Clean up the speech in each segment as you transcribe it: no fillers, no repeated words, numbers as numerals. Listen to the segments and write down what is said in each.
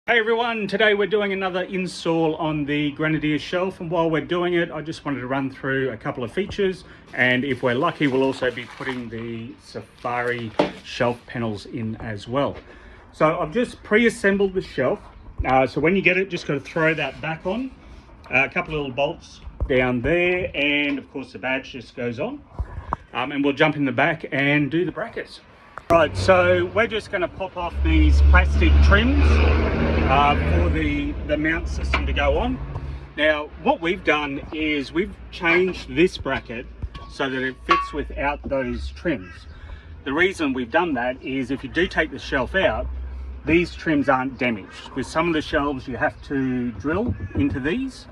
Hey everyone, today we're doing another install on the Grenadier shelf, and while we're doing it I just wanted to run through a couple of features, and if we're lucky we'll also be putting the Safari shelf panels in as well. So I've just pre-assembled the shelf, so when you get it just got to throw that back on, a couple of little bolts down there, and of course the badge just goes on, and we'll jump in the back and do the brackets. Right, so we're just going to pop off these plastic trims for the mount system to go on. Now what we've done is we've changed this bracket so that it fits without those trims. The reason we've done that is if you do take the shelf out, these trims aren't damaged. With some of the shelves you have to drill into these,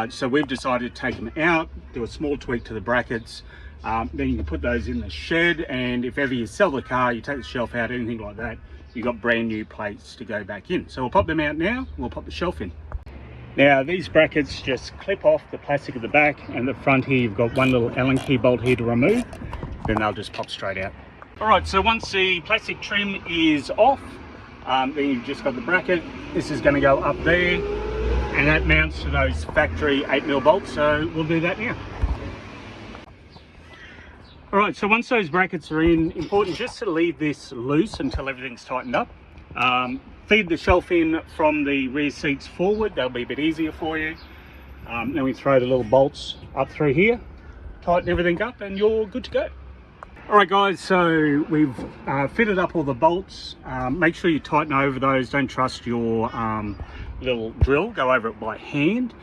so we've decided to take them out, do a small tweak to the brackets. Then you can put those in the shed, and if ever you sell the car, you take the shelf out, anything like that, you've got brand new plates to go back in. So we'll pop them out now, we'll pop the shelf in. Now these brackets just clip off the plastic at the back, and the front here you've got one little Allen key bolt here to remove, then they'll just pop straight out. Alright, so once the plastic trim is off, then you've just got the bracket. This is going to go up there, and that mounts to those factory 8mm bolts, so we'll do that now. Alright, so once those brackets are in, important just to leave this loose until everything's tightened up. Feed the shelf in from the rear seats forward, that'll be a bit easier for you. Then we throw the little bolts up through here, tighten everything up, and you're good to go. Alright guys, so we've fitted up all the bolts. Make sure you tighten over those, don't trust your little drill, go over it by hand.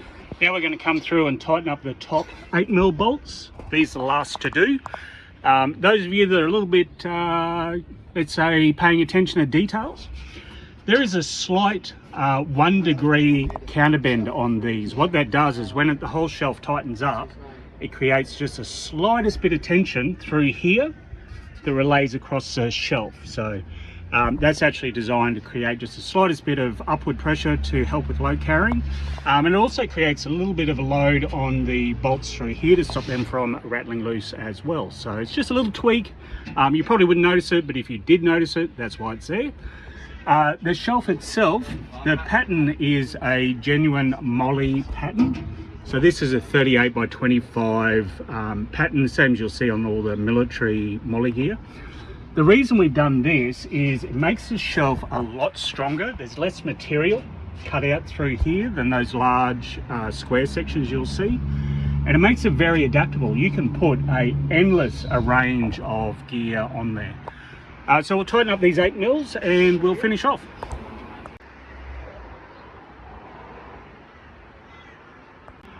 Now we're going to come through and tighten up the top 8mm bolts. These are the last to do. Those of you that are a little bit, let's say, paying attention to details, there is a slight 1 degree counterbend on these. What that does is when the whole shelf tightens up, it creates just the slightest bit of tension through here that relays across the shelf. So that's actually designed to create just the slightest bit of upward pressure to help with load carrying, and it also creates a little bit of a load on the bolts through here to stop them from rattling loose as well. So it's just a little tweak. You probably wouldn't notice it, but if you did notice it, that's why it's there. The shelf itself, the pattern is a genuine moly pattern. So this is a 38 by 25 pattern, the same as you'll see on all the military moly gear. The reason we've done this is it makes the shelf a lot stronger. There's less material cut out through here than those large square sections you'll see, and it makes it very adaptable. You can put an endless range of gear on there. So we'll tighten up these 8mm and we'll finish off.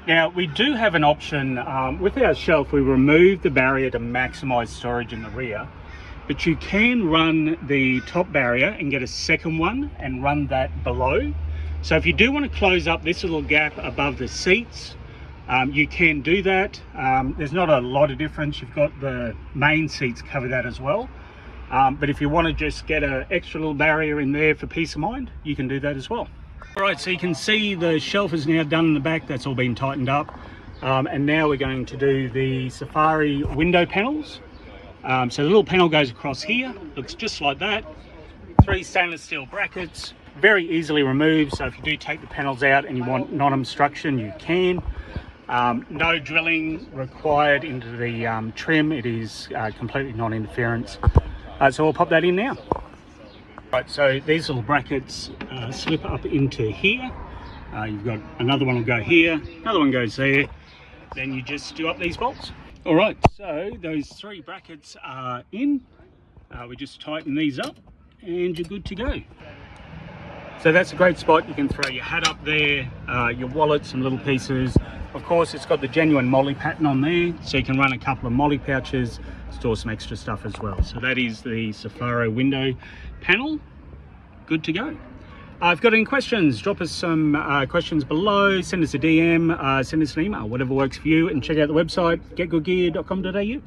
Now we do have an option with our shelf. We remove the barrier to maximize storage in the rear, but you can run the top barrier and get a second one and run that below. So if you do want to close up this little gap above the seats, you can do that. There's not a lot of difference. You've got the main seats cover that as well. But if you want to just get an extra little barrier in there for peace of mind, you can do that as well. Alright, so you can see the shelf is now done in the back. That's all been tightened up. And now we're going to do the Safari window panels. So the little panel goes across here, looks just like that. 3 stainless steel brackets, very easily removed. So if you do take the panels out and you want non-obstruction, you can. No drilling required into the trim. It is completely non-interference. So we'll pop that in now. Right, so these little brackets slip up into here. You've got another one will go here, another one goes there. Then you just do up these bolts. All right, so those 3 brackets are in. We just tighten these up and you're good to go. So that's a great spot. You can throw your hat up there, your wallet, some little pieces. Of course, it's got the genuine moly pattern on there, so you can run a couple of moly pouches, store some extra stuff as well. So that is the Safari window panel. Good to go. If you've got any questions, drop us some questions below, send us a DM, send us an email, whatever works for you, and check out the website, getgoodgear.com.au.